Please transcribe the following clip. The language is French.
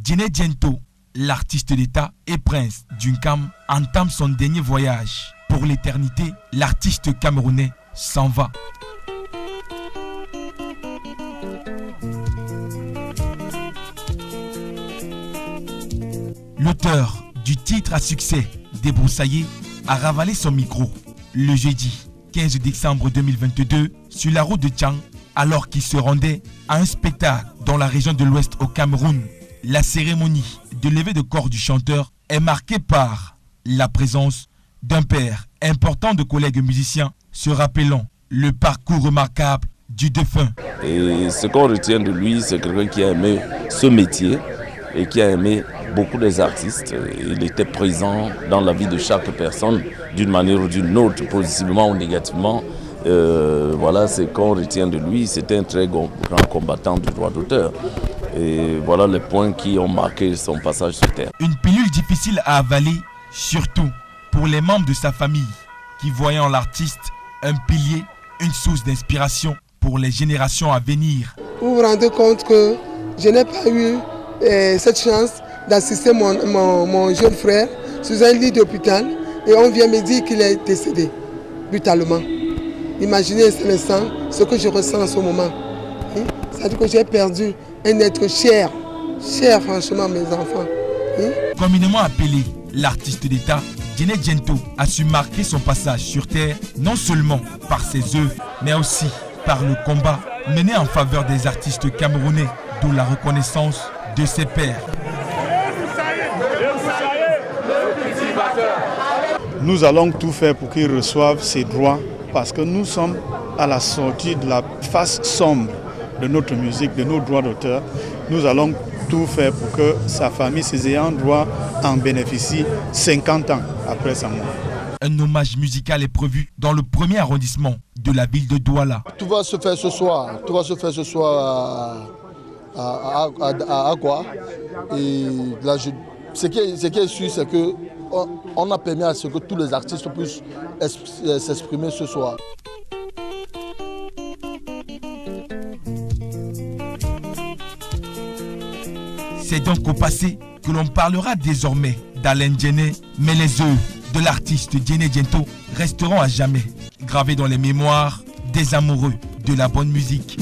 Djené Diento, l'artiste d'État et prince d'Unkam, entame son dernier voyage. Pour l'éternité, l'artiste camerounais s'en va. L'auteur du titre à succès, Débroussaillé, a ravalé son micro le jeudi 15 décembre 2022 sur la route de Tchang, alors qu'il se rendait à un spectacle dans la région de l'Ouest au Cameroun. La cérémonie de levée de corps du chanteur est marquée par la présence d'un père important de collègues musiciens se rappelant le parcours remarquable du défunt. Et ce qu'on retient de lui, c'est quelqu'un qui a aimé ce métier et qui a aimé beaucoup des artistes. Il était présent dans la vie de chaque personne d'une manière ou d'une autre, positivement ou négativement. Voilà ce qu'on retient de lui. C'était un très grand combattant du droit d'auteur. Et voilà les points qui ont marqué son passage sur Terre. Une pilule difficile à avaler, surtout pour les membres de sa famille qui voyaient en l'artiste un pilier, une source d'inspiration pour les générations à venir. Vous vous rendez compte que je n'ai pas eu cette chance d'assister mon jeune frère sur un lit d'hôpital et on vient me dire qu'il est décédé brutalement. Imaginez un instant ce que je ressens en ce moment. C'est-à-dire que j'ai perdu un être cher franchement mes enfants. Communément appelé l'artiste d'État, Djené Diento a su marquer son passage sur Terre non seulement par ses œuvres, mais aussi par le combat mené en faveur des artistes camerounais, d'où la reconnaissance de ses pairs. Nous allons tout faire pour qu'il reçoive ses droits parce que nous sommes à la sortie de la face sombre de notre musique, de nos droits d'auteur. Nous allons tout faire pour que sa famille, ses ayants droit en bénéficient 50 ans après sa mort. Un hommage musical est prévu dans le premier arrondissement de la ville de Douala. Tout va se faire ce soir. Tout va se faire ce soir à Agua. Et là, ce qui est sûr, c'est qu'on a permis à ce que tous les artistes puissent s'exprimer ce soir. C'est donc au passé que l'on parlera désormais d'Alain Djené, mais les œuvres de l'artiste Djené Diento resteront à jamais gravées dans les mémoires des amoureux de la bonne musique.